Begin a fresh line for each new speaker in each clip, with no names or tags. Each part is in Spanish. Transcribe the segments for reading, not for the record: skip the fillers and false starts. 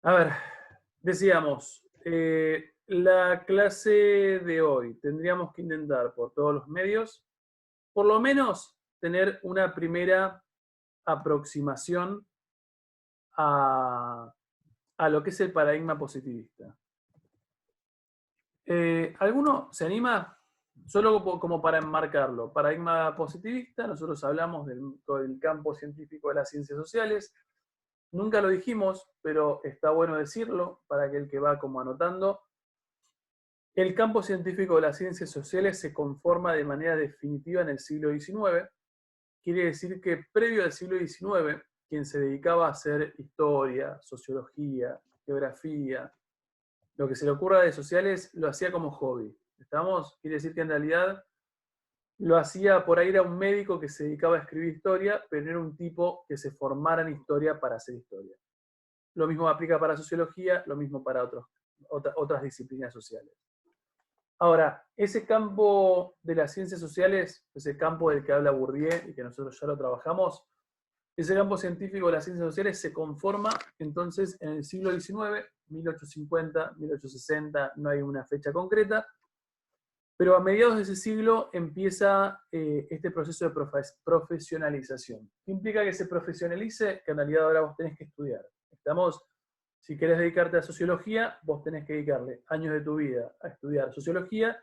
A ver, decíamos, la clase de hoy tendríamos que intentar por todos los medios, por lo menos tener una primera aproximación a, a lo que es el paradigma positivista. ¿Alguno se anima? Solo como para enmarcarlo. Paradigma positivista, nosotros hablamos del campo científico de las ciencias sociales. Nunca lo dijimos, pero está bueno decirlo para aquel que va como anotando. El campo científico de las ciencias sociales se conforma de manera definitiva en el siglo XIX. Quiere decir que previo al siglo XIX, quien se dedicaba a hacer historia, sociología, geografía, lo que se le ocurra de sociales, lo hacía como hobby. ¿Estamos? Quiere decir que en realidad lo hacía por ahí, era un médico que se dedicaba a escribir historia, pero no era un tipo que se formara en historia para hacer historia. Lo mismo aplica para sociología, lo mismo para otras disciplinas sociales. Ahora, ese campo de las ciencias sociales, ese campo del que habla Bourdieu y que nosotros ya lo trabajamos, ese campo científico de las ciencias sociales se conforma entonces en el siglo XIX, 1850, 1860, no hay una fecha concreta, pero a mediados de ese siglo empieza este proceso de profesionalización. ¿Qué implica que se profesionalice? Que en realidad ahora vos tenés que estudiar. Estamos, si querés dedicarte a sociología, vos tenés que dedicarle años de tu vida a estudiar sociología,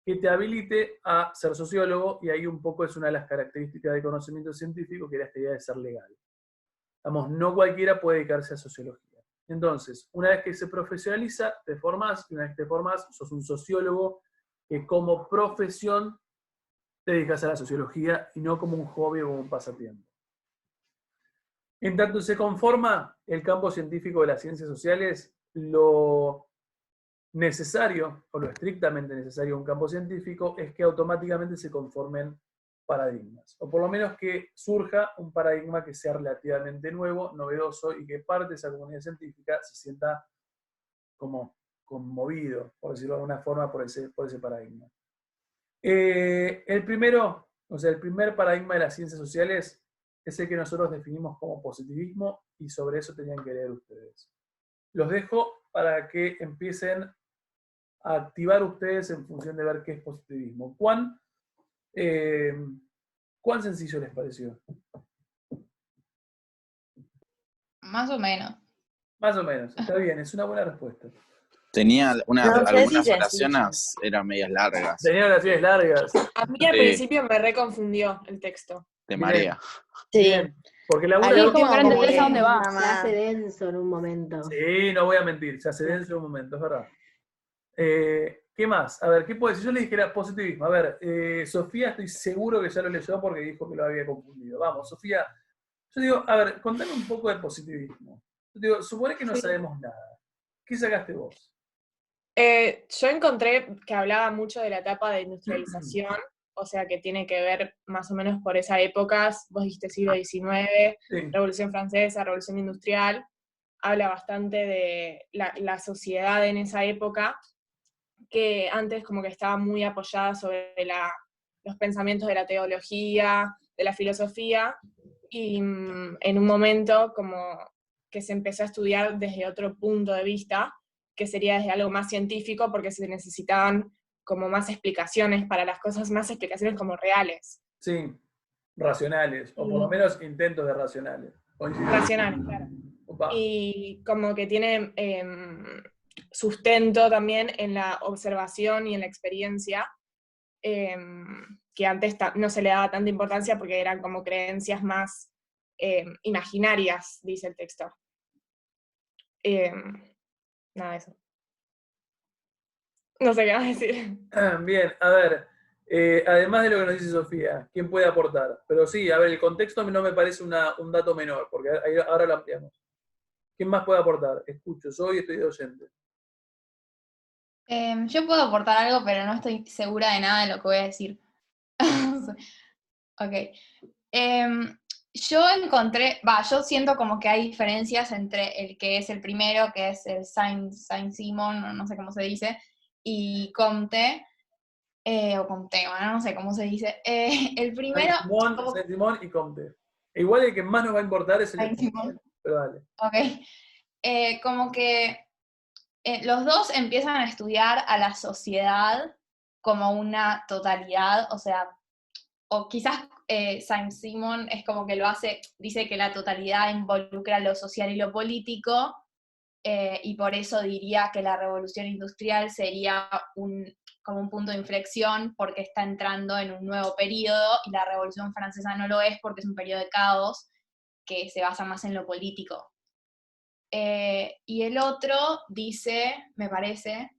que te habilite a ser sociólogo, y ahí un poco es una de las características del conocimiento científico, que era esta idea de ser legal. Vamos, no cualquiera puede dedicarse a sociología. Entonces, una vez que se profesionaliza, te formás, y una vez que te formás, sos un sociólogo que como profesión te dedicas a la sociología y no como un hobby o un pasatiempo. En tanto se conforma el campo científico de las ciencias sociales, lo necesario, o lo estrictamente necesario de un campo científico, es que automáticamente se conformen paradigmas, o por lo menos que surja un paradigma que sea relativamente nuevo, novedoso, y que parte de esa comunidad científica se sienta como conmovido, por decirlo de alguna forma, por ese paradigma. El primero, o sea, el primer paradigma de las ciencias sociales es el que nosotros definimos como positivismo, y sobre eso tenían que leer ustedes. Los dejo para que empiecen a activar ustedes en función de ver qué es positivismo. ¿Cuán sencillo les pareció?
Más o menos.
Más o menos, está bien, es una buena respuesta.
Tenía algunas
sencillo.
oraciones, eran medias largas.
Tenía oraciones largas.
A mí al principio me reconfundió el texto.
De marea.
Sí.
Bien. Porque la
Ahí
como que no entendés a dónde va.
Se hace denso en un momento.
Sí, no voy a mentir, se hace denso en un momento, es verdad. ¿Qué más? A ver, ¿qué puede decir? Yo le dijera positivismo. A ver, Sofía, estoy seguro que ya lo leyó porque dijo que lo había confundido. Vamos, Sofía. Yo digo, a ver, contame un poco de positivismo. Yo digo, supone que no sabemos nada. ¿Qué sacaste vos?
Yo encontré que hablaba mucho de la etapa de industrialización, o sea que tiene que ver más o menos por esa época, vos dijiste siglo XIX,
Sí.
Revolución Francesa, Revolución Industrial, habla bastante de la sociedad en esa época, que antes como que estaba muy apoyada sobre los pensamientos de la teología, de la filosofía, y en un momento como que se empezó a estudiar desde otro punto de vista, que sería desde algo más científico, porque se necesitaban como más explicaciones para las cosas, más explicaciones como reales.
Sí, racionales, o por lo menos intentos de racionales.
Racionales, claro.
Opa.
Y como que tiene sustento también en la observación y en la experiencia, que antes no se le daba tanta importancia porque eran como creencias más imaginarias, dice el texto. Nada de eso. No sé qué más decir.
Bien, a ver, además de lo que nos dice Sofía, ¿quién puede aportar? Pero sí, a ver, el contexto no me parece un dato menor, porque ahora lo ampliamos. ¿Quién más puede aportar? Escucho, estoy de oyente.
Yo puedo aportar algo, pero no estoy segura de nada de lo que voy a decir. Ok. Yo yo siento como que hay diferencias entre el que es el primero, que es el Saint-Simon, no sé cómo se dice, y Comte, o Comte, bueno, no sé cómo se dice. El primero...
Saint-Simon y Comte. E igual el que más nos va a importar es el de
Saint-Simon.
Comte, pero dale.
Ok. como que los dos empiezan a estudiar a la sociedad como una totalidad, o sea, o quizás Saint-Simon es como que lo hace, dice que la totalidad involucra lo social y lo político, y por eso diría que la revolución industrial sería como un punto de inflexión, porque está entrando en un nuevo periodo, y la revolución francesa no lo es porque es un periodo de caos que se basa más en lo político. Y el otro dice, me parece,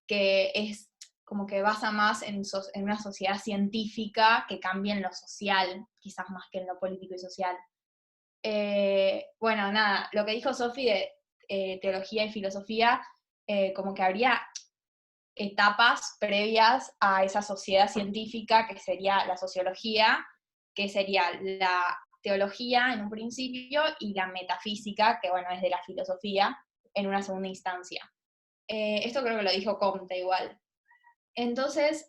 que es como que basa más en una sociedad científica que cambie en lo social, quizás más que en lo político y social. Bueno, nada, lo que dijo Sofi de teología y filosofía, como que habría etapas previas a esa sociedad científica, que sería la sociología, que sería la teología en un principio, y la metafísica, que bueno, es de la filosofía, en una segunda instancia. Esto creo que lo dijo Comte igual. Entonces,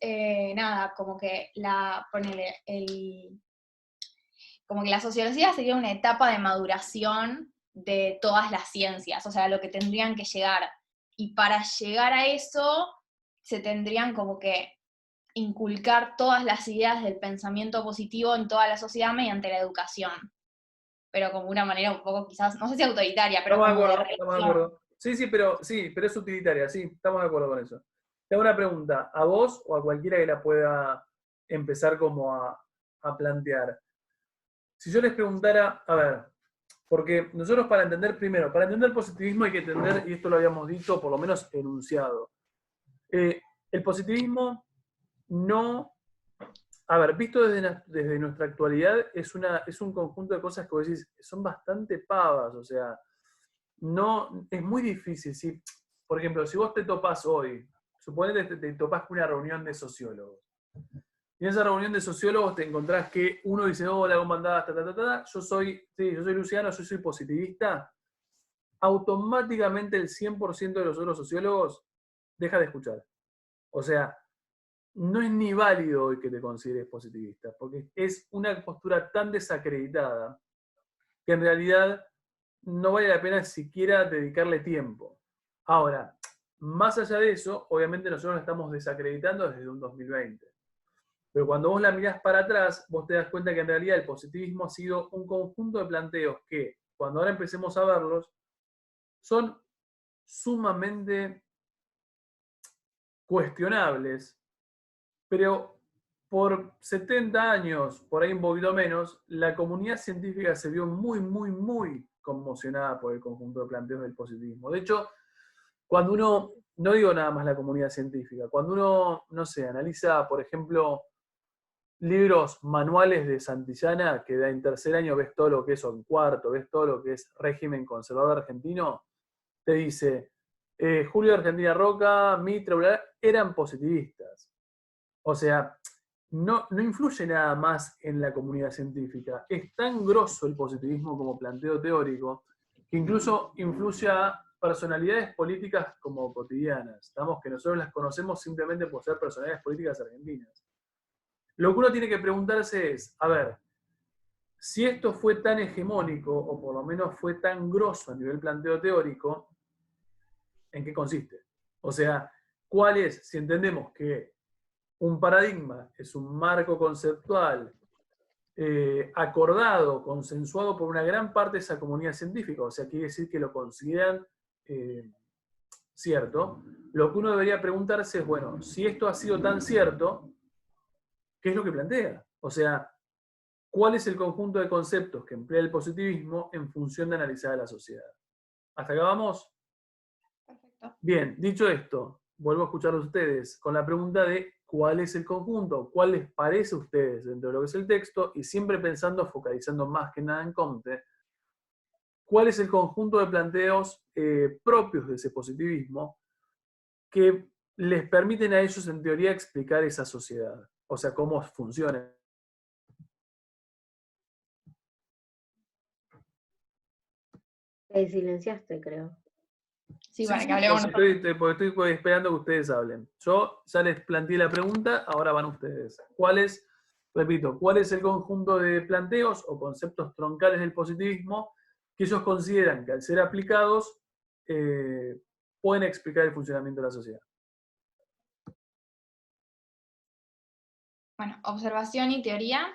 nada, como que como que la sociología sería una etapa de maduración de todas las ciencias, o sea, lo que tendrían que llegar. Y para llegar a eso, se tendrían como que inculcar todas las ideas del pensamiento positivo en toda la sociedad mediante la educación. Pero como una manera un poco quizás, no sé si autoritaria, pero
Estamos de
como de
acuerdo, estamos de
reacción.
acuerdo. Sí, pero es utilitaria, sí, estamos de acuerdo con eso. Te hago una pregunta, a vos o a cualquiera que la pueda empezar como a plantear. Si yo les preguntara, a ver, porque nosotros para entender el positivismo hay que entender, y esto lo habíamos dicho, por lo menos enunciado. El positivismo no, a ver, visto desde nuestra actualidad, es un conjunto de cosas que vos decís, son bastante pavas, o sea, no, es muy difícil. Si, por ejemplo, si vos te topás hoy, suponete que te topás con una reunión de sociólogos, y en esa reunión de sociólogos te encontrás que uno dice, hola, ¿cómo andás? Yo soy Luciano, yo soy positivista. Automáticamente el 100% de los otros sociólogos deja de escuchar. O sea, no es ni válido hoy que te consideres positivista, porque es una postura tan desacreditada que en realidad no vale la pena siquiera dedicarle tiempo. Ahora, más allá de eso, obviamente nosotros la estamos desacreditando desde un 2020. Pero cuando vos la mirás para atrás, vos te das cuenta que en realidad el positivismo ha sido un conjunto de planteos que, cuando ahora empecemos a verlos, son sumamente cuestionables, pero por 70 años, por ahí un poquito menos, la comunidad científica se vio muy, muy, muy conmocionada por el conjunto de planteos del positivismo. De hecho, cuando uno, no digo nada más la comunidad científica, cuando uno, no sé, analiza, por ejemplo, libros, manuales de Santillana, que en tercer año ves todo lo que es, o en cuarto, ves todo lo que es régimen conservador argentino, te dice, Julio de Argentina Roca, Mitre, eran positivistas. O sea, no influye nada más en la comunidad científica. Es tan grosso el positivismo como planteo teórico que incluso influye a personalidades políticas como cotidianas. Estamos que nosotros las conocemos simplemente por ser personalidades políticas argentinas. Lo que uno tiene que preguntarse es, a ver, si esto fue tan hegemónico, o por lo menos fue tan grosso a nivel planteo teórico, ¿en qué consiste? O sea, ¿cuál es, si entendemos que un paradigma es un marco conceptual acordado, consensuado por una gran parte de esa comunidad científica, o sea, quiere decir que lo consideran cierto, lo que uno debería preguntarse es, bueno, si esto ha sido tan cierto, ¿qué es lo que plantea? O sea, ¿cuál es el conjunto de conceptos que emplea el positivismo en función de analizar a la sociedad? ¿Hasta acá vamos?
Perfecto.
Bien, dicho esto, vuelvo a escucharlos a ustedes con la pregunta de cuál es el conjunto, cuál les parece a ustedes dentro de lo que es el texto, y siempre pensando, focalizando más que nada en Comte, cuál es el conjunto de planteos propios de ese positivismo que les permiten a ellos, en teoría, explicar esa sociedad, o sea, cómo funciona.
Te silenciaste, creo.
Sí,
Sí,
para
sí,
que hablemos nosotros.
porque estoy esperando que ustedes hablen. Yo ya les planteé la pregunta, ahora van ustedes. Repito, cuál es el conjunto de planteos o conceptos troncales del positivismo que ellos consideran que al ser aplicados pueden explicar el funcionamiento de la sociedad.
Bueno, observación y teoría,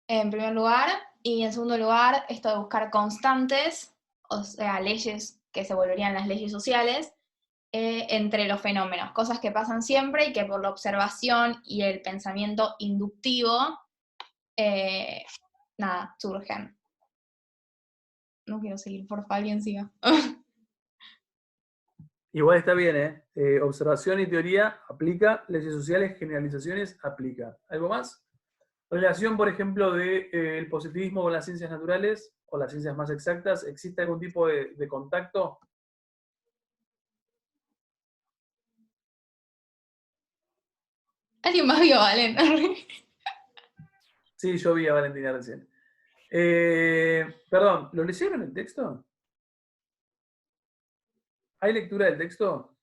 en primer lugar, y en segundo lugar, esto de buscar constantes, o sea, leyes que se volverían las leyes sociales, entre los fenómenos, cosas que pasan siempre y que por la observación y el pensamiento inductivo, surgen. No quiero seguir, porfa, alguien siga.
Igual está bien, ¿eh? Observación y teoría aplica, leyes sociales, generalizaciones aplica. ¿Algo más? Relación, por ejemplo, del positivismo con las ciencias naturales o las ciencias más exactas, ¿existe algún tipo de contacto?
¿Alguien más vio a Valen?
Sí, yo vi a Valentina recién. Perdón, ¿lo leyeron el texto? ¿Hay lectura del texto?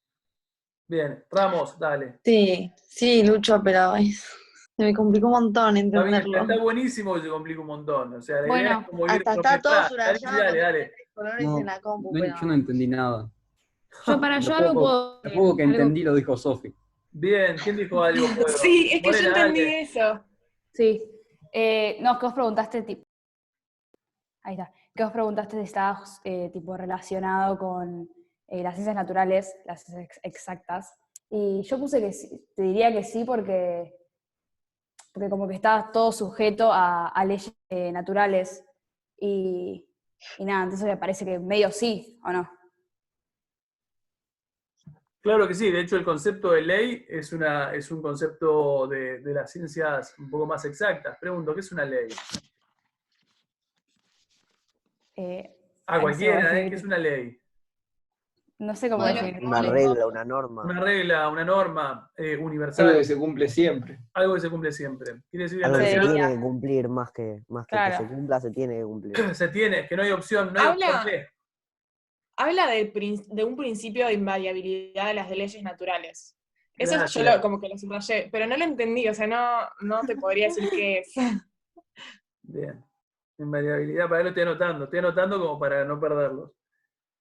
Bien, Ramos, dale.
Sí, Lucho, pero se me complicó un montón
Está bien,
entenderlo.
está buenísimo que se complica un montón. O sea, la idea
Bueno,
es como ir
Hasta está todo
dale,
subrayado con
dale.
diferentes colores en la compu,
yo no
pero
entendí nada.
Yo algo puedo
Lo poco que
algo-
entendí lo dijo Sofi.
Bien, ¿quién dijo algo? Puedo?
Sí, es que yo
Morena,
entendí
dale.
eso.
Sí. No, es que vos preguntaste, ahí está, que vos preguntaste si estabas tipo relacionado con las ciencias naturales, las ciencias exactas, y yo puse que sí, te diría que sí porque como que está todo sujeto a leyes naturales, y nada, entonces me parece que medio sí, ¿o no?
Claro que sí, de hecho el concepto de ley es un concepto de las ciencias un poco más exactas. Pregunto, ¿qué es una ley? A
No sé cómo
cualquiera, ¿qué es
definir,
una ley?
no sé cómo
Modelo-
definir.
Una regla, una norma.
Una regla, una norma
Algo
universal,
que se cumple siempre.
algo que se cumple siempre. Quiere decir, en
Algo que se
realidad,
tiene que cumplir, más que
Claro.
se cumpla, se tiene que cumplir.
se tiene, es que no hay opción, no hay opción
Habla,
B.
habla de un principio de invariabilidad de las leyes naturales. Eso yo
Gracias.
como que lo subrayé, pero no lo entendí, o sea, no te podría decir qué es.
Bien. Invariabilidad, para ahí lo estoy anotando como para no perderlos.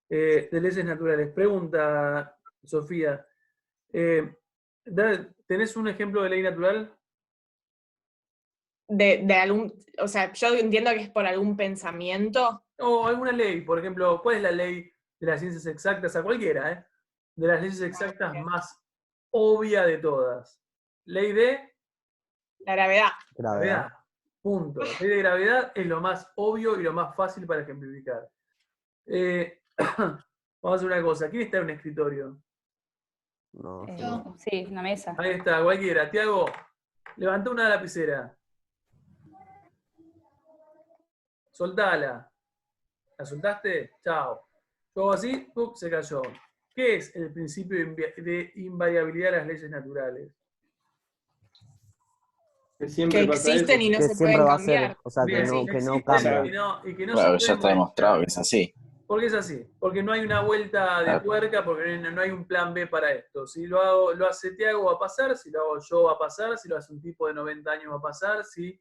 De leyes naturales. Pregunta, Sofía. ¿Tenés un ejemplo de ley natural?
De algún, o sea, yo entiendo que es por algún pensamiento.
O alguna ley, por ejemplo, ¿cuál es la ley de las ciencias exactas? A cualquiera, ¿eh? De las leyes exactas
Ok.
más obvia de todas. Ley de
La gravedad.
gravedad. Punto. Ley de gravedad es lo más obvio y lo más fácil para ejemplificar. Vamos a hacer una cosa. ¿Quién está en un escritorio?
No,
Yo.
Sí, una mesa.
Ahí está, cualquiera. Tiago, levanta una lapicera. Soltala. ¿La soltaste? Chao. Yo hago así, se cayó. ¿Qué es el principio de invariabilidad de las leyes naturales?
Que siempre
Que
pasa
existen
eso.
y no
que
se
siempre
pueden
va a ser,
cambiar.
o sea,
Bien,
que no
existen
cambia.
y que no
Claro,
se
ya está
pueden
demostrado
modificar.
que es así.
¿Por qué es así? Porque no hay una vuelta de
Claro.
tuerca, porque no hay un plan B para esto. Si lo hace Tiago va a pasar, si lo hago yo va a pasar, si lo hace un tipo de 90 años va a pasar, si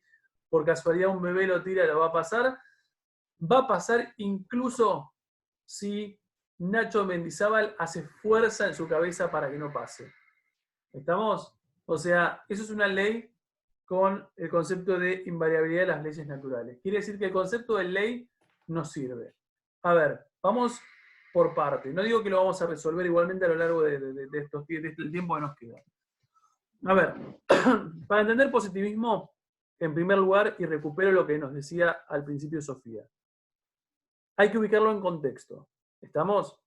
por casualidad un bebé lo tira lo va a pasar. Va a pasar incluso si Nacho Mendizábal hace fuerza en su cabeza para que no pase. ¿Estamos? O sea, eso es una ley con el concepto de invariabilidad de las leyes naturales. Quiere decir que el concepto de ley nos sirve. A ver, vamos por parte. No digo que lo vamos a resolver igualmente a lo largo de este tiempo que nos queda. A ver, para entender positivismo, en primer lugar, y recupero lo que nos decía al principio Sofía, hay que ubicarlo en contexto. ¿Estamos?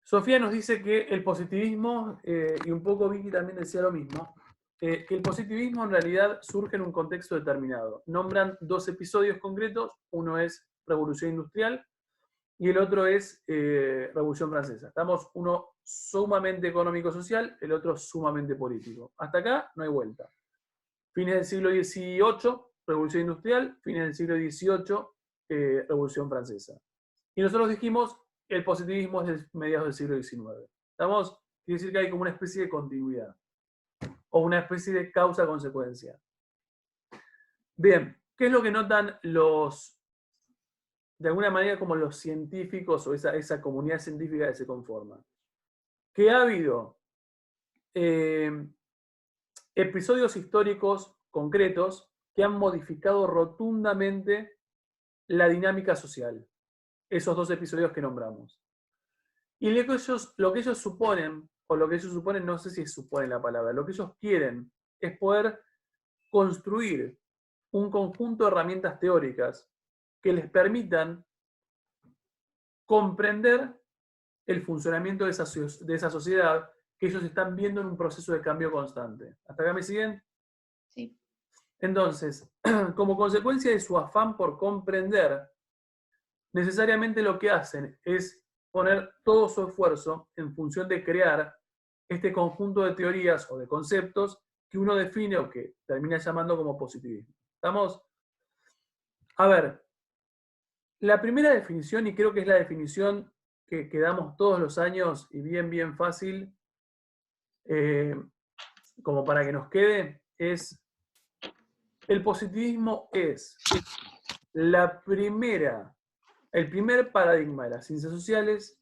Sofía nos dice que el positivismo, y un poco Vicky también decía lo mismo, que el positivismo en realidad surge en un contexto determinado. Nombran dos episodios concretos, uno es Revolución Industrial y el otro es Revolución Francesa. Estamos uno sumamente económico-social, el otro sumamente político. Hasta acá no hay vuelta. Fines del siglo XVIII, Revolución Industrial, fines del siglo XVIII, Revolución Francesa. Y nosotros dijimos que el positivismo es de mediados del siglo XIX. ¿Estamos? Quiere decir que hay como una especie de continuidad o una especie de causa-consecuencia. Bien, ¿qué es lo que notan los de alguna manera como los científicos o esa comunidad científica que se conforma. Que ha habido episodios históricos concretos que han modificado rotundamente la dinámica social. Esos dos episodios que nombramos. Y lo que ellos suponen, o lo que ellos suponen, no sé si suponen la palabra, lo que ellos quieren es poder construir un conjunto de herramientas teóricas que les permitan comprender el funcionamiento de esa sociedad que ellos están viendo en un proceso de cambio constante. ¿Hasta acá me siguen?
Sí.
Entonces, como consecuencia de su afán por comprender, necesariamente lo que hacen es poner todo su esfuerzo en función de crear este conjunto de teorías o de conceptos que uno define o que termina llamando como positivismo. ¿Estamos? A ver, la primera definición, y creo que es la definición que damos todos los años y bien fácil, como para que nos quede, es: el positivismo es el primer paradigma de las ciencias sociales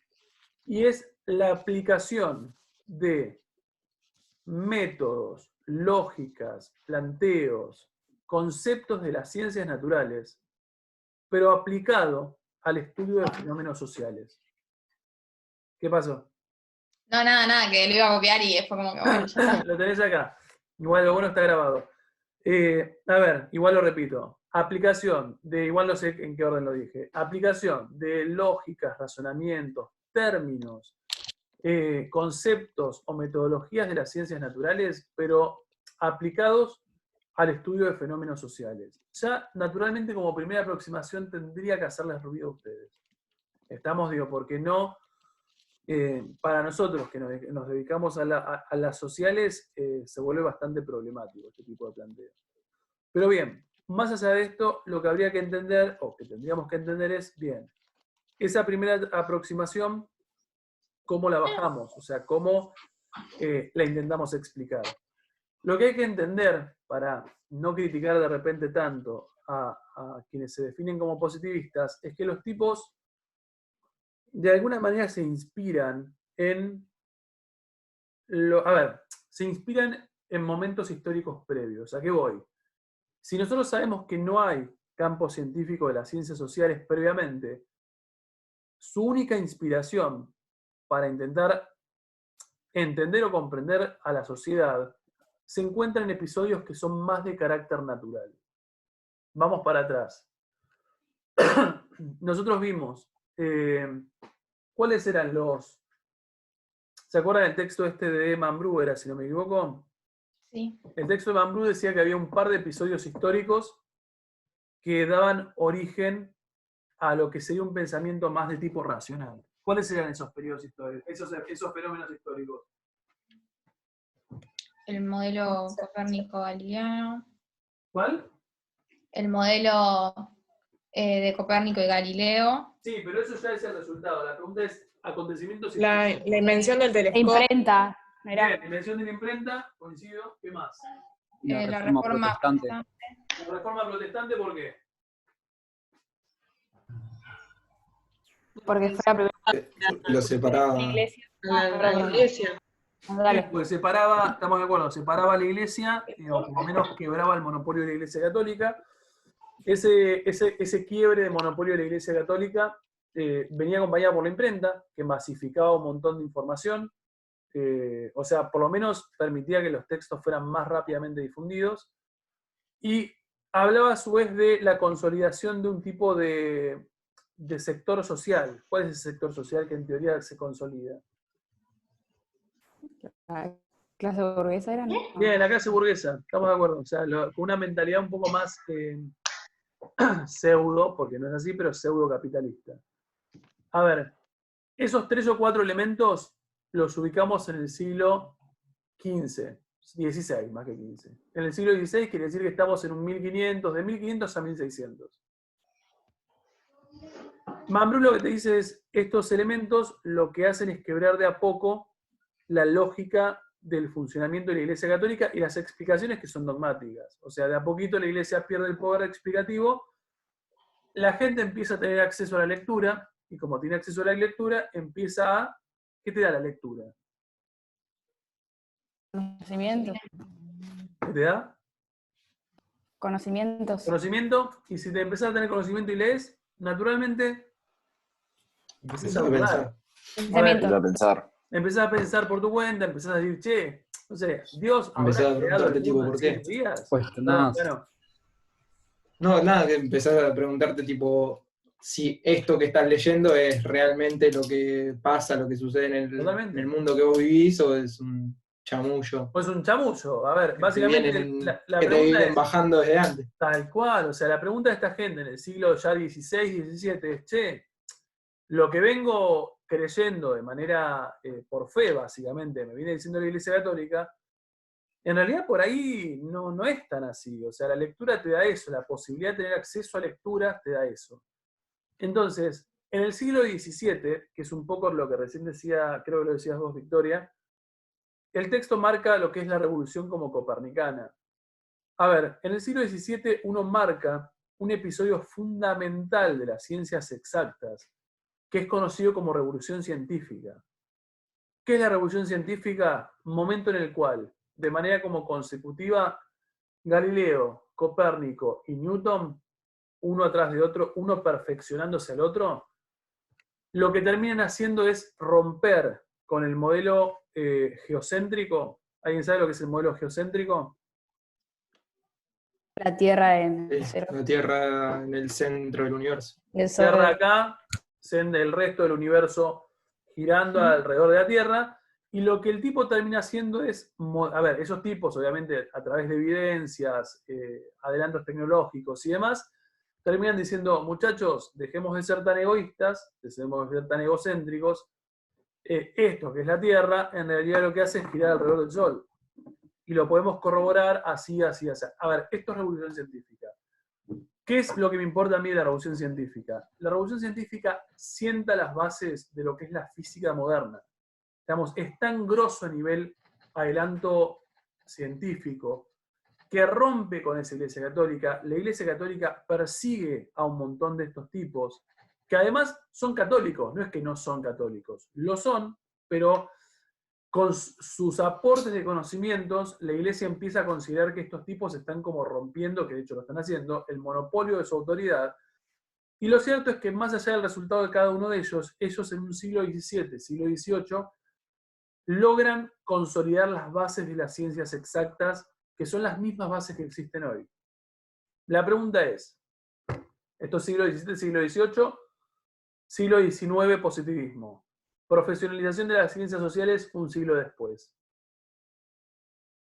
y es la aplicación de métodos, lógicas, planteos, conceptos de las ciencias naturales, pero aplicado al estudio de fenómenos sociales. ¿Qué pasó?
No, nada, que lo iba a copiar y fue como que, bueno, ya está.
Lo tenés acá. Igual lo bueno está grabado. A ver, igual lo repito. Aplicación de, igual no sé en qué orden lo dije, aplicación de lógicas, razonamientos, términos, conceptos o metodologías de las ciencias naturales, pero aplicados al estudio de fenómenos sociales. Ya, naturalmente, como primera aproximación, tendría que hacerles ruido a ustedes. Estamos, digo, porque no, para nosotros que nos dedicamos a las sociales, se vuelve bastante problemático este tipo de planteo. Pero bien, más allá de esto, lo que habría que entender, o que tendríamos que entender es, bien, esa primera aproximación, ¿cómo la bajamos? O sea, ¿cómo la intentamos explicar? Lo que hay que entender, para no criticar de repente tanto a quienes se definen como positivistas, es que los tipos de alguna manera se inspiran en se inspiran en momentos históricos previos. ¿A qué voy? Si nosotros sabemos que no hay campo científico de las ciencias sociales previamente, su única inspiración para intentar entender o comprender a la sociedad se encuentra en episodios que son más de carácter natural. Vamos para atrás. Nosotros vimos cuáles eran los... ¿Se acuerdan del texto este de Eman Brewer, si no me equivoco?
Sí.
El texto de Eman Brewer decía que había un par de episodios históricos que daban origen a lo que sería un pensamiento más de tipo racional. ¿Cuáles eran esos periodos históricos, esos fenómenos históricos?
El modelo Copérnico-Galileano.
¿Cuál?
El modelo de Copérnico y Galileo.
Sí, pero eso ya es el resultado. La pregunta es acontecimientos
La
históricos.
invención del
La
telescopio.
imprenta. Mirá.
Bien, invención de la imprenta, coincido. ¿Qué más?
La reforma
protestante.
La reforma protestante, ¿por qué?
Porque fue la primera
Lo separaba.
iglesia.
La iglesia.
Dale.
Pues separaba, estamos de acuerdo, separaba a la iglesia, o por lo menos quebraba el monopolio de la iglesia católica. Ese quiebre de monopolio de la iglesia católica venía acompañado por la imprenta, que masificaba un montón de información, o sea, por lo menos permitía que los textos fueran más rápidamente difundidos, y hablaba a su vez de la consolidación de un tipo de sector social. ¿Cuál es ese sector social que en teoría se consolida?
La clase burguesa era, ¿no?
Bien, la clase burguesa, estamos de acuerdo. O sea, con una mentalidad un poco más pseudo, porque no es así, pero pseudo capitalista. A ver, esos 3 o 4 elementos los ubicamos en el siglo XV, XVI más que XV. En el siglo XVI quiere decir que estamos en un 1500, de 1500 a 1600. Mambrú lo que te dice es, estos elementos lo que hacen es quebrar de a poco la lógica del funcionamiento de la Iglesia Católica y las explicaciones que son dogmáticas. O sea, de a poquito la Iglesia pierde el poder explicativo la gente empieza a tener acceso a la lectura, y como tiene acceso a la lectura, empieza a... ¿Qué te da la lectura?
Conocimiento.
¿Qué te da?
Conocimientos.
Conocimiento, y si te empezás a tener conocimiento y lees, naturalmente empezás a
Empezás a
dudar.
pensar.
Pensamiento.
Empezar a pensar.
Empezás a pensar por tu cuenta, empezás a decir, che, no sé, Dios
Empezás
habrá
a
creado el
preguntarte, tipo,
mundo en
¿por qué?
7 días.
Cuestionás.
Bueno,
No, nada, que empezás a preguntarte, tipo, si esto que estás leyendo es realmente lo que pasa, lo que sucede en
Totalmente.
el mundo que vos vivís, o es un chamullo
pues un chamullo. A ver,
que te
básicamente
vienen,
la
que te
pregunta
vienen
es,
bajando desde antes.
tal cual, o sea, la pregunta de esta gente en el siglo ya XVI, XVII es, che, lo que vengo creyendo de manera por fe, básicamente, me viene diciendo la Iglesia Católica, en realidad por ahí no es tan así. O sea, la lectura te da eso, la posibilidad de tener acceso a lecturas te da eso. Entonces, en el siglo XVII, que es un poco lo que recién decía, creo que lo decías vos, Victoria, el texto marca lo que es la revolución como copernicana. A ver, en el siglo XVII uno marca un episodio fundamental de las ciencias exactas, que es conocido como revolución científica. ¿Qué es la revolución científica? Momento en el cual, de manera como consecutiva, Galileo, Copérnico y Newton, uno atrás de otro, uno perfeccionándose al otro, lo que terminan haciendo es romper con el modelo geocéntrico. ¿Alguien sabe lo que es el modelo geocéntrico?
La Tierra en cero.
La Tierra en el centro del universo.
El Sol.
Tierra acá, el resto del universo girando alrededor de la Tierra, y lo que el tipo termina haciendo es, a ver, esos tipos, obviamente, a través de evidencias, adelantos tecnológicos y demás, terminan diciendo, muchachos, dejemos de ser tan egoístas, dejemos de ser tan egocéntricos, esto que es la Tierra, en realidad lo que hace es girar alrededor del Sol. Y lo podemos corroborar así, así, así. A ver, esto es revolución científica. ¿Qué es lo que me importa a mí de la revolución científica? La revolución científica sienta las bases de lo que es la física moderna. Digamos, es tan grosso a nivel adelanto científico que rompe con esa Iglesia Católica. La Iglesia Católica persigue a un montón de estos tipos, que además son católicos, no es que no son católicos, lo son, pero con sus aportes de conocimientos, la Iglesia empieza a considerar que estos tipos están como rompiendo, que de hecho lo están haciendo, el monopolio de su autoridad. Y lo cierto es que más allá del resultado de cada uno de ellos en un siglo XVII, siglo XVIII, logran consolidar las bases de las ciencias exactas, que son las mismas bases que existen hoy. La pregunta es, esto es siglo XVII, siglo XVIII, siglo XIX, positivismo. Profesionalización de las ciencias sociales un siglo después.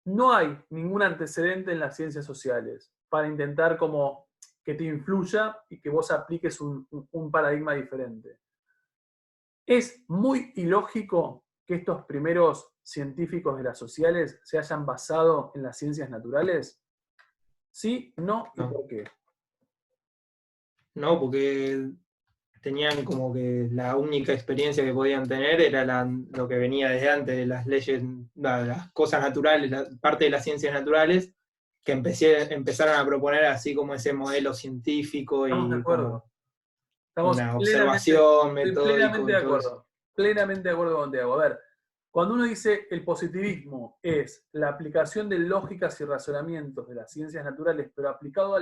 No hay ningún antecedente en las ciencias sociales para intentar como que te influya y que vos apliques un paradigma diferente. Es muy ilógico que estos primeros científicos de las sociales se hayan basado en las ciencias naturales. ¿Sí? ¿No? ¿Y
No.
por qué?
No, porque tenían como que la única experiencia que podían tener era lo que venía desde antes de las leyes, las cosas naturales, parte de las ciencias naturales, que empezaron a proponer así como ese modelo científico
Estamos de
y
acuerdo.
como
Estamos
una
plenamente,
observación
estoy
metódico
plenamente de
y todo eso.
acuerdo. Plenamente de acuerdo con Tiago. A ver, cuando uno dice el positivismo es la aplicación de lógicas y razonamientos de las ciencias naturales, pero aplicado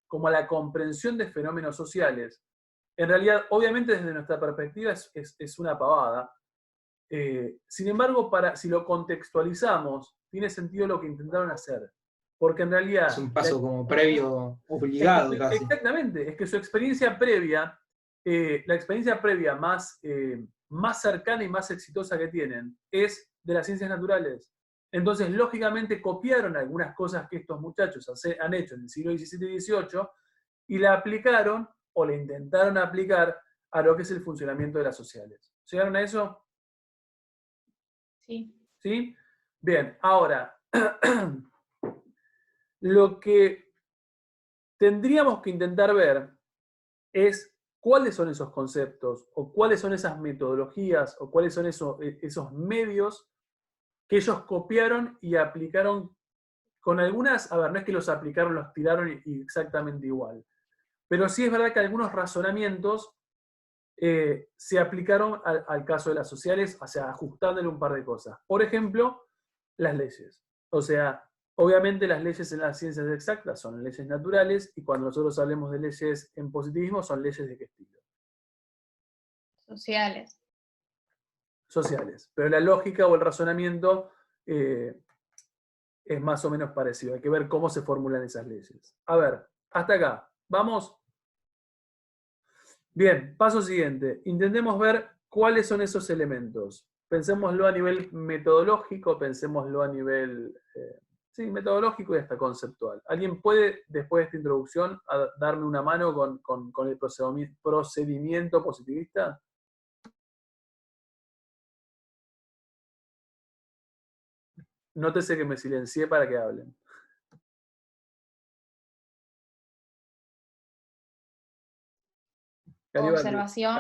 como a la comprensión de fenómenos sociales, en realidad, obviamente desde nuestra perspectiva es una pavada. Sin embargo, si lo contextualizamos, tiene sentido lo que intentaron hacer. Porque en realidad...
Es un paso como previo, obligado casi.
Exactamente, es que su experiencia previa, la experiencia previa más cercana y más exitosa que tienen, es de las ciencias naturales. Entonces, lógicamente, copiaron algunas cosas que estos muchachos han hecho en el siglo XVII y XVIII y la aplicaron o la intentaron aplicar a lo que es el funcionamiento de las sociales. ¿Llegaron a eso?
Sí.
¿Sí? Bien, ahora, lo que tendríamos que intentar ver es cuáles son esos conceptos, o cuáles son esas metodologías, o cuáles son esos medios que ellos copiaron y aplicaron con algunas, a ver, no es que los aplicaron, los tiraron y exactamente igual, Pero sí es verdad que algunos razonamientos se aplicaron al caso de las sociales, o sea, ajustándole un par de cosas. Por ejemplo, las leyes. O sea, obviamente las leyes en las ciencias exactas son leyes naturales, y cuando nosotros hablemos de leyes en positivismo, son leyes de qué estilo.
Sociales.
Sociales. Pero la lógica o el razonamiento es más o menos parecido. Hay que ver cómo se formulan esas leyes. A ver, hasta acá. ¿Vamos? Bien, paso siguiente. Intentemos ver cuáles son esos elementos. Pensémoslo a nivel metodológico, pensémoslo a nivel metodológico y hasta conceptual. ¿Alguien puede, después de esta introducción, darme una mano con el procedimiento positivista? Nótese que me silencié para que hablen. Garibaldi.
Observación.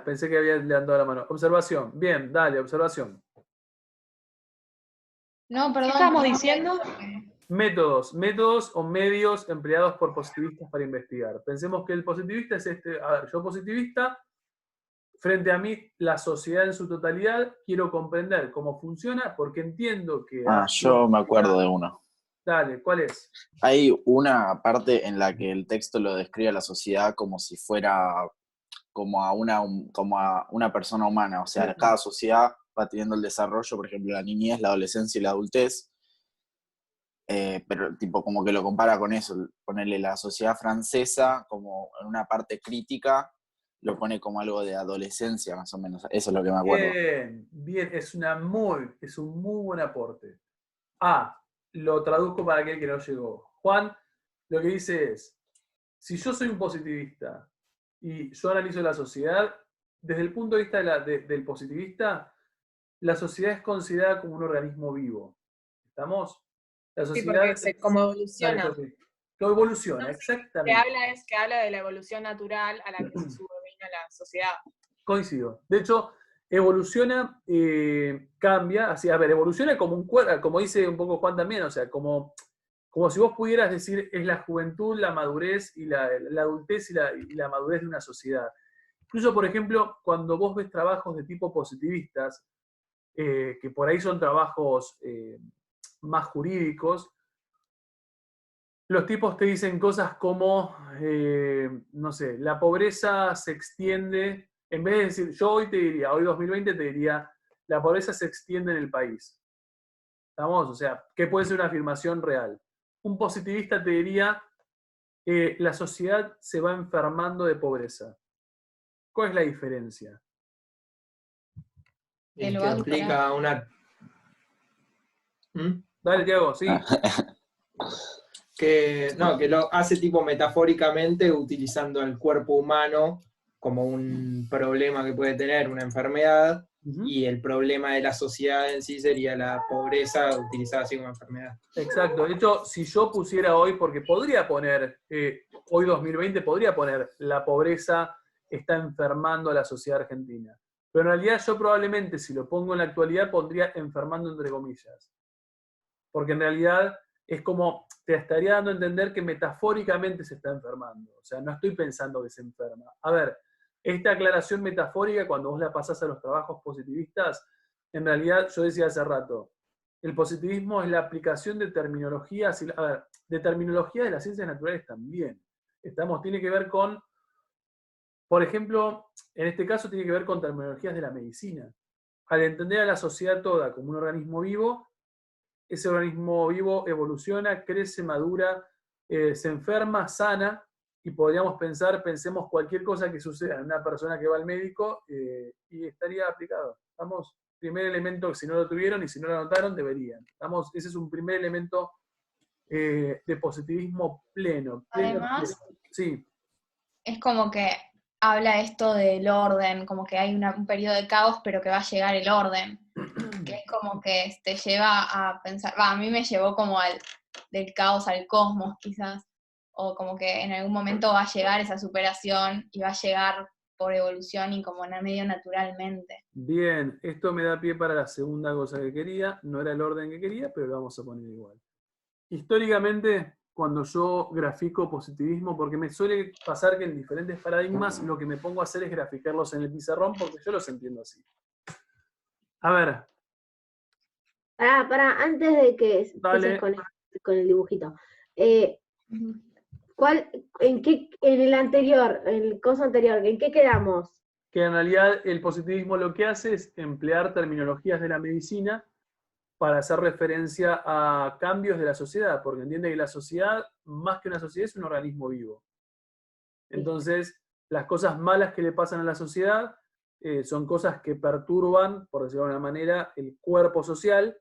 Pensé que había levantado la mano. Observación. Bien, dale, observación.
No, perdón.
¿Qué estamos
perdón.
diciendo?
Métodos o medios empleados por positivistas para investigar. Pensemos que el positivista es yo positivista, frente a mí la sociedad en su totalidad, quiero comprender cómo funciona, porque entiendo que...
Yo me acuerdo de uno.
Dale, ¿cuál es?
Hay una parte en la que el texto lo describe a la sociedad como si fuera como a una persona humana. O sea, cada sociedad va teniendo el desarrollo, por ejemplo, la niñez, la adolescencia y la adultez, pero tipo como que lo compara con eso. Ponerle la sociedad francesa como en una parte crítica, lo pone como algo de adolescencia, más o menos. Eso es lo que me acuerdo.
Bien, es un muy buen aporte. Lo traduzco para aquel que no llegó. Juan, lo que dice es, si yo soy un positivista y yo analizo la sociedad, desde el punto de vista del positivista, la sociedad es considerada como un organismo vivo. ¿Estamos? La
Sí,
sociedad...
porque como evoluciona.
Lo evoluciona,
No,
exactamente.
que habla de la evolución natural a la que se subordina la sociedad.
Coincido. De hecho, evoluciona, cambia, así, a ver, evoluciona como un cuerpo, como dice un poco Juan también, o sea, como si vos pudieras decir, es la juventud, la madurez y la adultez y la madurez de una sociedad. Incluso, por ejemplo, cuando vos ves trabajos de tipo positivistas, que por ahí son trabajos más jurídicos, los tipos te dicen cosas como, no sé, la pobreza se extiende, en vez de decir, yo hoy 2020 te diría, la pobreza se extiende en el país. ¿Estamos? O sea, ¿qué puede ser una afirmación real? Un positivista te diría, la sociedad se va enfermando de pobreza. ¿Cuál es la diferencia?
El que aplica una...
Dale, Tiago, sí.
Que lo hace tipo metafóricamente utilizando al cuerpo humano como un problema que puede tener, una enfermedad, y el problema de la sociedad en sí sería la pobreza utilizada así como enfermedad.
Exacto. De hecho, si yo pusiera hoy, porque podría poner, hoy 2020, podría poner la pobreza está enfermando a la sociedad argentina. Pero en realidad yo probablemente, si lo pongo en la actualidad, pondría enfermando entre comillas. Porque en realidad es como, te estaría dando a entender que metafóricamente se está enfermando. O sea, no estoy pensando que se enferma. A ver, esta aclaración metafórica, cuando vos la pasás a los trabajos positivistas, en realidad, yo decía hace rato, el positivismo es la aplicación de terminologías, de terminología de las ciencias naturales también. Tiene que ver con, por ejemplo, en este caso tiene que ver con terminologías de la medicina. Al entender a la sociedad toda como un organismo vivo, ese organismo vivo evoluciona, crece, madura, se enferma, sana, y podríamos pensemos cualquier cosa que suceda en una persona que va al médico y estaría aplicado. ¿Estamos? Primer elemento, si no lo tuvieron y si no lo notaron, deberían. Ese es un primer elemento de positivismo pleno.
Además,
sí.
Es como que habla esto del orden, como que hay un periodo de caos, pero que va a llegar el orden. Que es como que te lleva a pensar, a mí me llevó como del caos al cosmos, quizás. O como que en algún momento va a llegar esa superación y va a llegar por evolución y como en el medio naturalmente.
Bien, esto me da pie para la segunda cosa que quería. No era el orden que quería, pero lo vamos a poner igual. Históricamente, cuando yo grafico positivismo, porque me suele pasar que en diferentes paradigmas lo que me pongo a hacer es graficarlos en el pizarrón porque yo los entiendo así. A ver,
Pará, antes de que
dale.
empieces con el dibujito. En el anterior, el coso anterior, ¿en qué quedamos?
Que en realidad el positivismo lo que hace es emplear terminologías de la medicina para hacer referencia a cambios de la sociedad, porque entiende que la sociedad, más que una sociedad, es un organismo vivo. Entonces, las cosas malas que le pasan a la sociedad son cosas que perturban, por decirlo de alguna manera, el cuerpo social,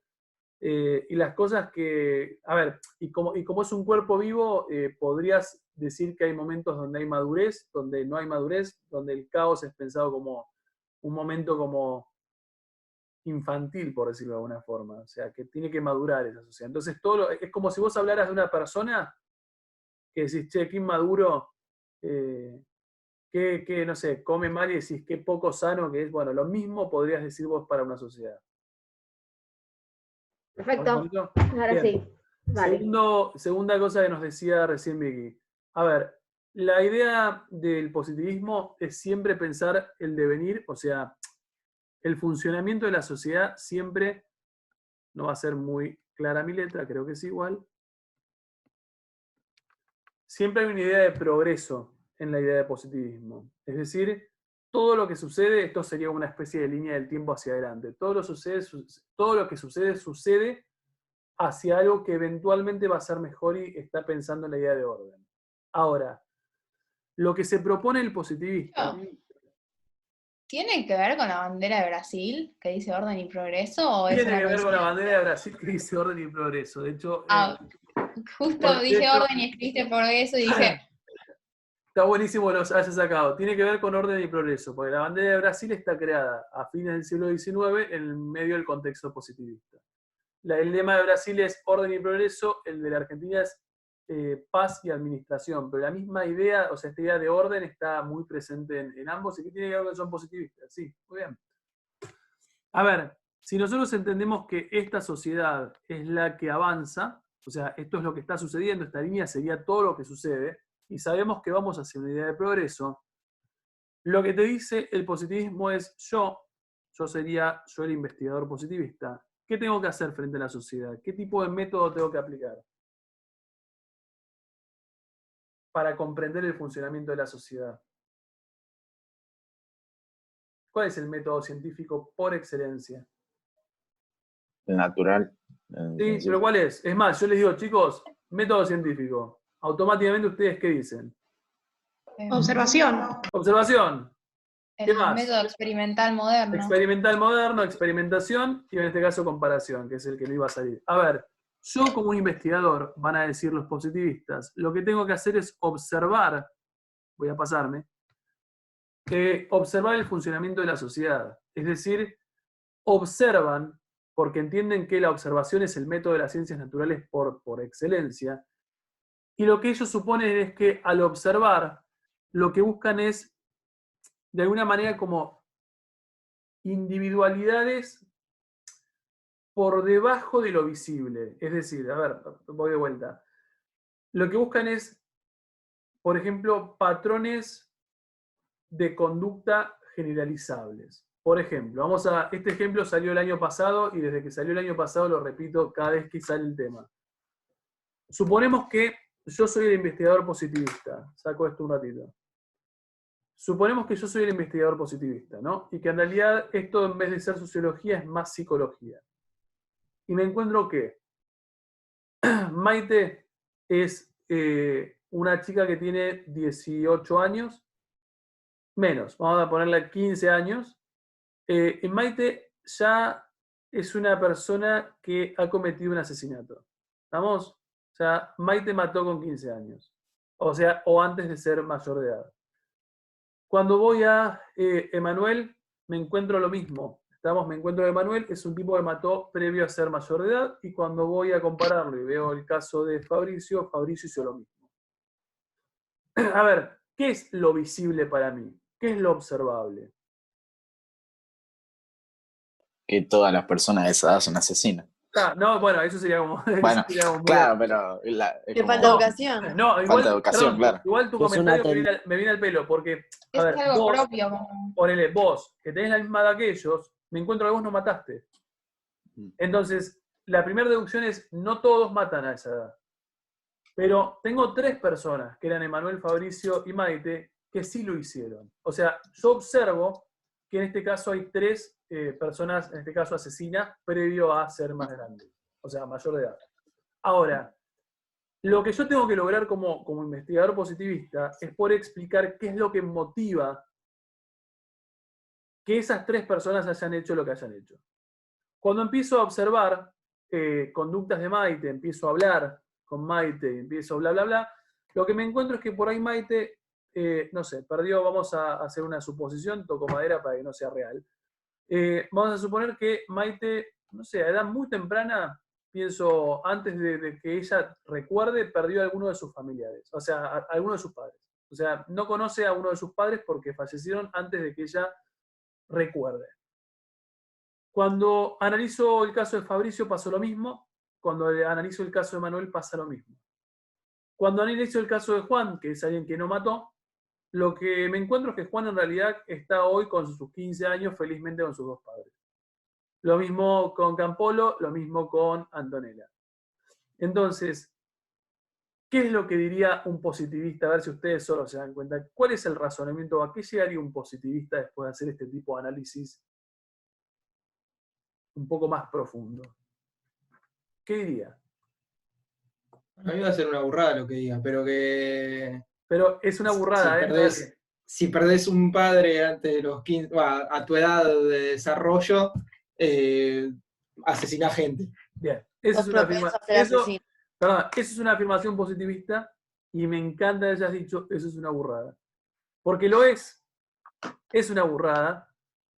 y las cosas que, a ver, y como es un cuerpo vivo, podrías decir que hay momentos donde hay madurez, donde no hay madurez, donde el caos es pensado como un momento como infantil, por decirlo de alguna forma, o sea, que tiene que madurar esa sociedad. Entonces, es como si vos hablaras de una persona que decís, che, qué inmaduro, que, no sé, come mal y decís, qué poco sano que es. Bueno, lo mismo podrías decir vos para una sociedad.
Perfecto. Ahora
Bien.
sí. Vale.
Segunda cosa que nos decía recién Vicky. A ver, la idea del positivismo es siempre pensar el devenir, o sea, el funcionamiento de la sociedad siempre, no va a ser muy clara mi letra, creo que es igual. Siempre hay una idea de progreso en la idea de positivismo. Es decir, todo lo que sucede, esto sería una especie de línea del tiempo hacia adelante. Todo lo que sucede hacia algo que eventualmente va a ser mejor y está pensando en la idea de orden. Ahora, lo que se propone el positivista...
¿Tiene que ver con la bandera de Brasil, que dice orden y progreso? ¿O es
Tiene
una
que ver con la
coincidencia?
bandera de Brasil que dice orden y progreso. De hecho,
Justo
bueno, de
dije
hecho-
orden y escribiste progreso y dije,
está buenísimo que los hayas sacado. Tiene que ver con orden y progreso, porque la bandera de Brasil está creada a fines del siglo XIX en medio del contexto positivista. El lema de Brasil es orden y progreso, el de la Argentina es paz y administración, pero la misma idea, o sea, esta idea de orden está muy presente en ambos y que tiene que ver con que son positivistas. Sí, muy bien. A ver, si nosotros entendemos que esta sociedad es la que avanza, o sea, esto es lo que está sucediendo, esta línea sería todo lo que sucede, y sabemos que vamos hacia una idea de progreso, lo que te dice el positivismo es yo sería yo el investigador positivista. ¿Qué tengo que hacer frente a la sociedad? ¿Qué tipo de método tengo que aplicar para comprender el funcionamiento de la sociedad? ¿Cuál es el método científico por excelencia?
El natural.
Sí, pero ¿cuál es? Es más, yo les digo, chicos, método científico. Automáticamente ustedes, ¿qué dicen?
Observación.
Observación. ¿Qué
el
más?
método experimental moderno.
Experimental moderno, experimentación y en este caso comparación, que es el que no iba a salir. A ver, yo como un investigador, van a decir los positivistas, lo que tengo que hacer es observar, voy a pasarme, observar el funcionamiento de la sociedad. Es decir, observan, porque entienden que la observación es el método de las ciencias naturales por excelencia, y lo que ellos suponen es que al observar, lo que buscan es, de alguna manera, como individualidades por debajo de lo visible. Es decir, a ver, voy de vuelta. Lo que buscan es, por ejemplo, patrones de conducta generalizables. Por ejemplo, este ejemplo salió el año pasado y desde que salió el año pasado lo repito cada vez que sale el tema. Suponemos que yo soy el investigador positivista. Saco esto un ratito. Suponemos que yo soy el investigador positivista, ¿no? Y que en realidad esto en vez de ser sociología es más psicología. Y me encuentro que Maite es una chica que tiene 18 años, menos, vamos a ponerle 15 años. Maite ya es una persona que ha cometido un asesinato. ¿Estamos? O sea, Maite mató con 15 años. O sea, o antes de ser mayor de edad. Cuando voy a Emanuel, me encuentro lo mismo. Me encuentro a Emanuel, es un tipo que mató previo a ser mayor de edad, y cuando voy a compararlo y veo el caso de Fabricio hizo lo mismo. A ver, ¿qué es lo visible para mí? ¿Qué es lo observable?
Que todas las personas de esa edad son asesinas.
No, bueno, eso sería como... eso
Bueno,
sería como muy-
claro, pero es
Le
como
falta educación.
No, igual,
falta de educación,
perdón,
claro.
igual tu
Que es una
comentario me viene al pelo, porque, a
Es
ver,
algo
vos,
propio. Como...
ponele, vos, que tenés la misma edad que ellos, me encuentro que vos no mataste. Entonces, la primera deducción es, no todos matan a esa edad. Pero tengo 3 personas, que eran Emanuel, Fabricio y Maite, que sí lo hicieron. O sea, yo observo que en este caso hay 3 personas, en este caso asesinas, previo a ser más grande. O sea, mayor de edad. Ahora, lo que yo tengo que lograr como investigador positivista es poder explicar qué es lo que motiva que esas 3 personas hayan hecho lo que hayan hecho. Cuando empiezo a observar conductas de Maite, empiezo a hablar con Maite, empiezo bla, bla, bla, lo que me encuentro es que por ahí Maite, no sé, perdió, vamos a hacer una suposición, toco madera para que no sea real. Vamos a suponer que Maite, no sé, a edad muy temprana, pienso, antes de que ella recuerde, perdió a alguno de sus familiares, o sea, a alguno de sus padres. O sea, no conoce a uno de sus padres porque fallecieron antes de que ella recuerde. Cuando analizo el caso de Fabricio pasó lo mismo, cuando analizo el caso de Manuel pasa lo mismo. Cuando analizo el caso de Juan, que es alguien que no mató, lo que me encuentro es que Juan en realidad está hoy con sus 15 años felizmente con sus 2 padres. Lo mismo con Campolo, lo mismo con Antonella. Entonces, ¿qué es lo que diría un positivista? A ver si ustedes solo se dan cuenta. ¿Cuál es el razonamiento? ¿A qué llegaría un positivista después de hacer este tipo de análisis un poco más profundo? ¿Qué diría?
A mí va a ser una burrada lo que diga, pero que
Pero es una burrada,
si
¿eh?
perdés, si perdés un padre antes de los 15, a tu edad de desarrollo, asesina gente.
Bien, esa
Sos
es una
propenso
afirmación.
a ser asesino.
Esa es una afirmación positivista y me encanta que hayas dicho eso es una burrada. Porque lo es una burrada,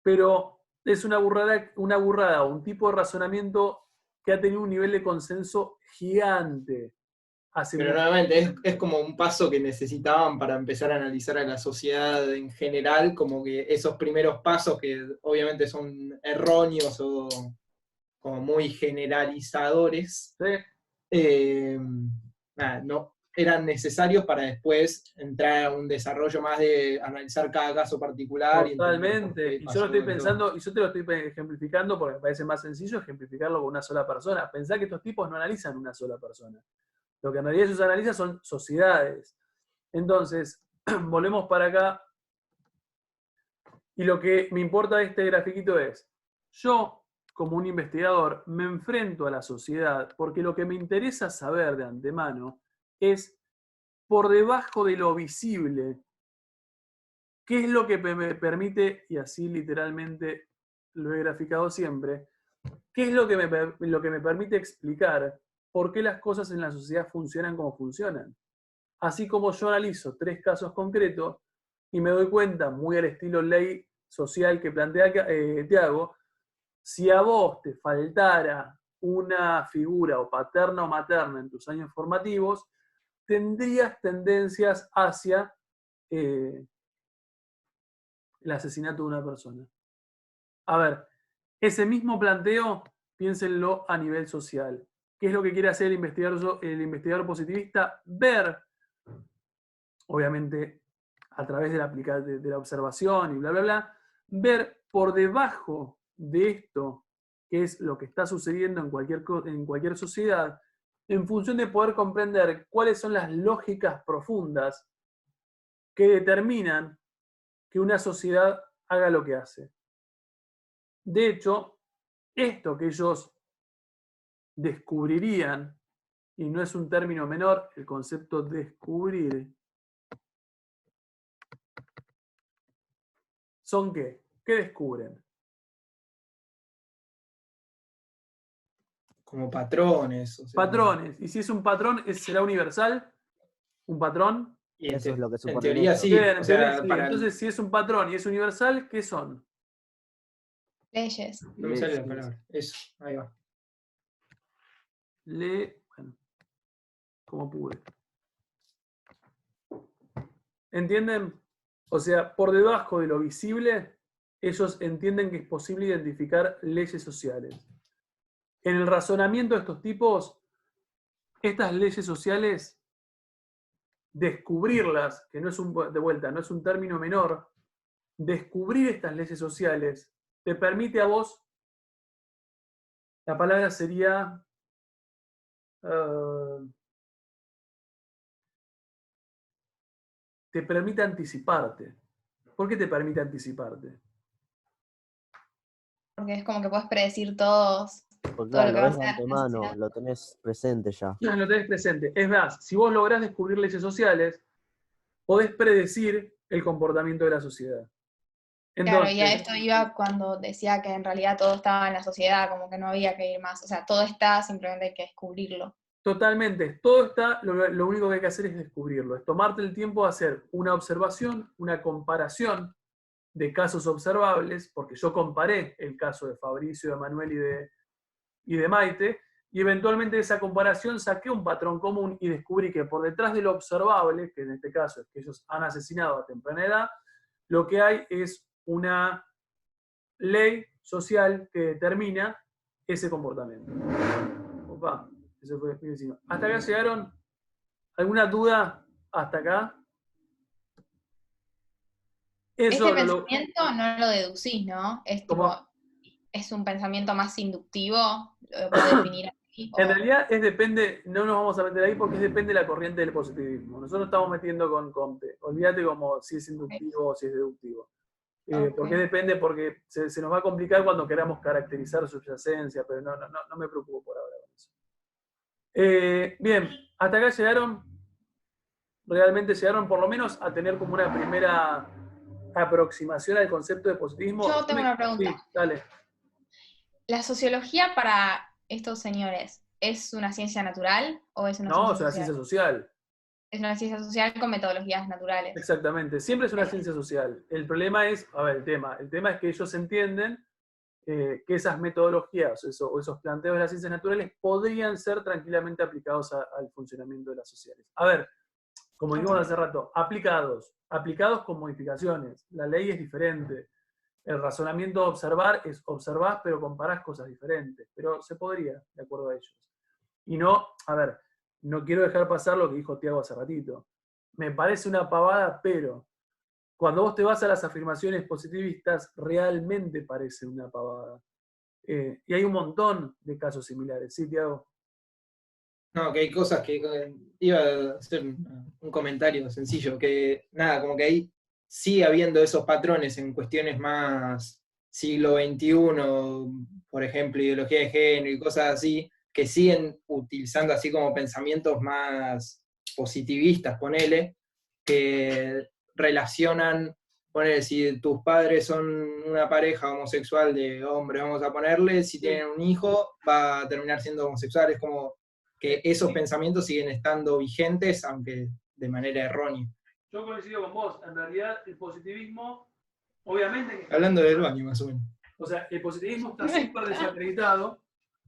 pero es una burrada, un tipo de razonamiento que ha tenido un nivel de consenso gigante.
Pero nuevamente es como un paso que necesitaban para empezar a analizar a la sociedad en general, como que esos primeros pasos que obviamente son erróneos o como muy generalizadores, no eran necesarios para después entrar a un desarrollo más de analizar cada caso particular.
Totalmente.
Y
Y yo lo estoy pensando, y yo te lo estoy ejemplificando porque me parece más sencillo ejemplificarlo con una sola persona. Pensá que estos tipos no analizan una sola persona. Lo que en realidad ellos analizan son sociedades. Entonces, volvemos para acá. Y lo que me importa de este grafiquito es, yo, como un investigador, me enfrento a la sociedad porque lo que me interesa saber de antemano es, por debajo de lo visible, qué es lo que me permite, y así literalmente lo he graficado siempre, qué es lo que me permite explicar por qué las cosas en la sociedad funcionan como funcionan. Así como yo analizo 3 casos concretos y me doy cuenta, muy al estilo ley social que plantea Tiago, si a vos te faltara una figura o paterna o materna en tus años formativos, tendrías tendencias hacia el asesinato de una persona. A ver, ese mismo planteo, piénsenlo a nivel social. ¿Qué es lo que quiere hacer el investigador positivista? Ver, obviamente, a través de la observación y bla, bla, bla, ver por debajo de esto, que es lo que está sucediendo en cualquier sociedad, en función de poder comprender cuáles son las lógicas profundas que determinan que una sociedad haga lo que hace. De hecho, esto que ellos descubrirían, y no es un término menor, el concepto descubrir, ¿son qué? ¿Qué descubren?
como patrones. O sea,
Patrones. Y si es un patrón, ¿será universal? ¿Un patrón?
y
Eso es lo que
en
suponen
teoría
ellos.
sí.
Bien,
O sea,
sí.
para
Entonces, si es un patrón y es universal, ¿qué son?
Leyes.
no me sale la
Leyes.
palabra. Eso, ahí va.
Bueno, como pude. ¿Entienden? O sea, por debajo de lo visible, ellos entienden que es posible identificar leyes sociales. en el razonamiento de estos tipos, estas leyes sociales, descubrirlas, que no es de vuelta, no es un término menor, descubrir estas leyes sociales te permite a vos, la palabra sería, te permite anticiparte. ¿Por qué te permite anticiparte?
Porque es como que puedes predecir todo
Pues
lo
claro,
que
lo
va a
ves de
ser la
antemano,
sociedad.
lo tenés presente ya.
No, lo tenés presente. Es más, si vos lográs descubrir leyes sociales, podés predecir el comportamiento de la sociedad.
Claro, y a
Entonces,
esto iba cuando decía que en realidad todo estaba en la sociedad, como que no había que ir más. O sea, todo está, simplemente hay que descubrirlo.
totalmente, todo está, lo único que hay que hacer es descubrirlo, es tomarte el tiempo de hacer una observación, una comparación de casos observables, porque yo comparé el caso de Fabricio, de Manuel y de Maite, y eventualmente de esa comparación saqué un patrón común y descubrí que por detrás de lo observable, que en este caso es que ellos han asesinado a temprana edad, lo que hay es una ley social que determina ese comportamiento. Opa, ese fue mi vecino. ¿Hasta acá llegaron? ¿Alguna duda hasta acá? Eso
Este
no lo...
pensamiento no lo deducís, ¿no? Es tipo,
¿Cómo?
es un pensamiento más inductivo, lo puedo definir así.
En realidad depende, no nos vamos a meter ahí porque depende de la corriente del positivismo. Nosotros estamos metiendo con Comte. Olvídate como si es inductivo o si es deductivo. Porque depende, porque se nos va a complicar cuando queramos caracterizar subyacencia, pero no me preocupo por ahora con eso. Bien, hasta acá llegaron, realmente llegaron por lo menos a tener como una primera aproximación al concepto de positivismo.
Yo tengo una pregunta.
Sí, dale.
¿La sociología para estos señores es una ciencia natural o es una
No,
ciencia
es una
social?
ciencia social.
Es una ciencia social con metodologías naturales.
Exactamente, siempre es una ciencia social. El problema es, a ver, el tema es que ellos entienden que esas metodologías o esos planteos de las ciencias naturales podrían ser tranquilamente aplicados al funcionamiento de las sociales. A ver, como dijimos hace rato, aplicados con modificaciones. La ley es diferente. El razonamiento de observar es observás, pero comparás cosas diferentes. Pero se podría, de acuerdo a ellos. Y no, a ver, no quiero dejar pasar lo que dijo Tiago hace ratito. Me parece una pavada, pero cuando vos te vas a las afirmaciones positivistas, realmente parece una pavada. Y hay un montón de casos similares. ¿Sí, Tiago?
No, que hay cosas que iba a hacer un comentario sencillo, que nada, como que ahí sigue habiendo esos patrones en cuestiones más siglo XXI, por ejemplo, ideología de género y cosas así, que siguen utilizando así como pensamientos más positivistas, ponele, que relacionan, ponele, si tus padres son una pareja homosexual de hombres, vamos a ponerle, si tienen un hijo, va a terminar siendo homosexual, es como que esos pensamientos siguen estando vigentes, aunque de manera errónea.
Yo coincido con vos. En realidad, el positivismo, obviamente...
Hablando del baño, más o menos.
O sea, el positivismo está súper desacreditado,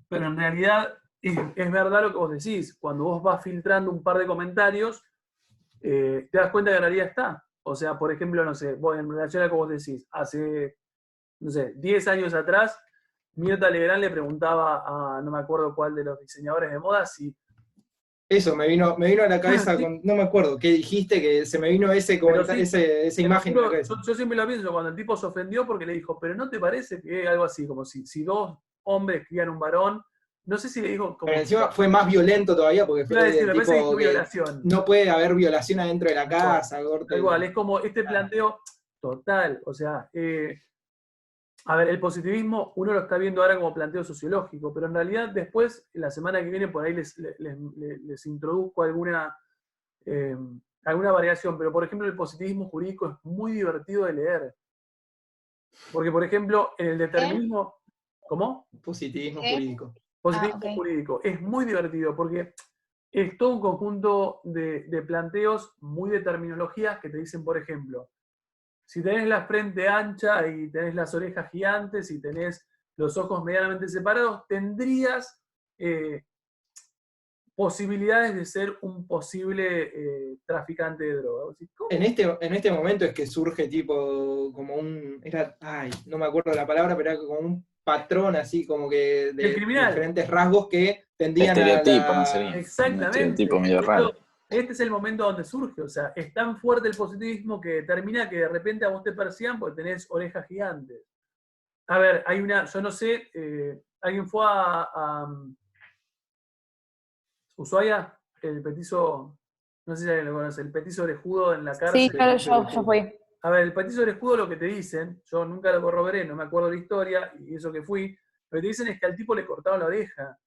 pero en realidad es verdad lo que vos decís. Cuando vos vas filtrando un par de comentarios, te das cuenta que en realidad está. O sea, por ejemplo, no sé, vos, en relación a lo que vos decís, hace, no sé, 10 años atrás, Mirta Legrand le preguntaba a, no me acuerdo cuál de los diseñadores de moda, si...
Eso, me vino a la cabeza,
Sí.
no me acuerdo, ¿qué dijiste? Que se me vino ese comentario,
Sí,
esa imagen a la cabeza.
yo siempre lo pienso cuando el tipo se ofendió porque le dijo, pero ¿no te parece que algo así, como si dos hombres crían un varón? No sé si le dijo como...
Pero encima fue más violento todavía porque fue
decir, me parece que
tipo
fue
que
violación.
no puede haber violación adentro de la casa.
Igual, es como este planteo total, o sea, a ver, el positivismo uno lo está viendo ahora como planteo sociológico, pero en realidad después, la semana que viene, por ahí les introduzco alguna variación, pero por ejemplo el positivismo jurídico es muy divertido de leer. Porque, por ejemplo, en el determinismo... ¿Cómo?
Positivismo jurídico.
Positivismo jurídico. Es muy divertido porque es todo un conjunto de planteos muy de terminologías que te dicen, por ejemplo, si tenés la frente ancha y tenés las orejas gigantes y tenés los ojos medianamente separados, tendrías posibilidades de ser un posible traficante de droga. Vos decís, ¿cómo?
En este momento es que surge tipo como no me acuerdo la palabra, pero era como un patrón así como que de
El criminal.
diferentes rasgos que tendían
Estereotipo,
a
¿no sería? Un
Exactamente.
estereotipo medio raro.
Este es el momento donde surge, o sea, es tan fuerte el positivismo que determina que de repente a vos te persigan porque tenés orejas gigantes. A ver, hay una, yo no sé, ¿alguien fue a Ushuaia? El petizo, no sé si alguien lo conoce, el petizo orejudo en la cárcel.
Sí, claro, yo fui.
A ver, el petizo orejudo lo que te dicen, yo nunca lo corroboré, no me acuerdo la historia, y eso que fui, lo que te dicen es que al tipo le cortaron la oreja,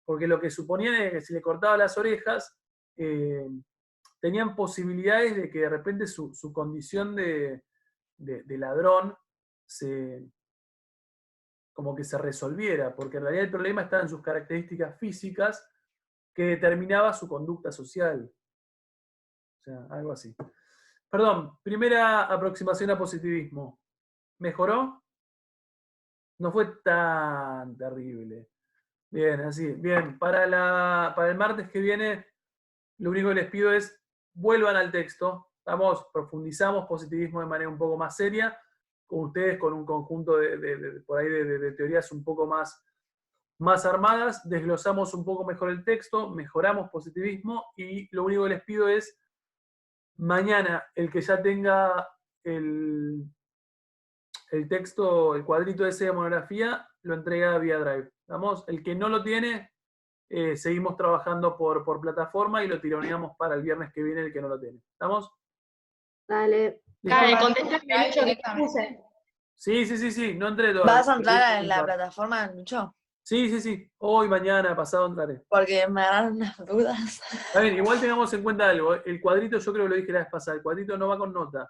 porque lo que suponían es que si le cortaban las orejas, tenían posibilidades de que de repente su condición de ladrón como que se resolviera, porque en realidad el problema está en sus características físicas que determinaba su conducta social. O sea, algo así. Perdón, primera aproximación a positivismo. ¿Mejoró? No fue tan terrible. Bien, así. Bien, para el martes que viene, lo único que les pido es vuelvan al texto. Profundizamos positivismo de manera un poco más seria, con ustedes con un conjunto por ahí de teorías un poco más armadas, desglosamos un poco mejor el texto, mejoramos positivismo y lo único que les pido es mañana el que ya tenga el texto, el cuadrito ese de monografía, lo entrega vía Drive. ¿Vamos? El que no lo tiene, seguimos trabajando por plataforma y lo tironeamos para el viernes que viene el que no lo tiene. ¿Estamos?
Dale.
Dale, contestame mucho que te puse.
Sí, no entré todavía.
¿Vas a entrar en la plataforma, Lucho?
Sí. Hoy, mañana, pasado entraré.
Porque me agarran unas dudas.
A ver, igual tengamos en cuenta algo. El cuadrito, yo creo que lo dije la vez pasada, el cuadrito no va con nota.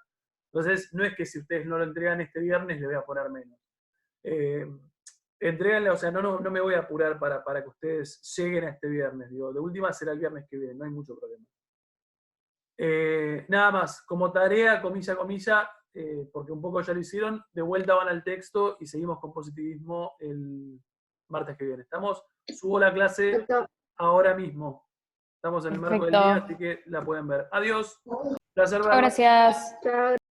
Entonces, no es que si ustedes no lo entregan este viernes, le voy a poner menos. Entréganle, o sea, no me voy a apurar para que ustedes lleguen a este viernes. Digo, de última será el viernes que viene, no hay mucho problema. Nada más, como tarea, comilla, porque un poco ya lo hicieron, de vuelta van al texto y seguimos con positivismo el martes que viene. Subo la clase
Perfecto.
ahora mismo. Estamos en el marco del día, así que la pueden ver. Adiós. Placer verlos.
Gracias.
Chao.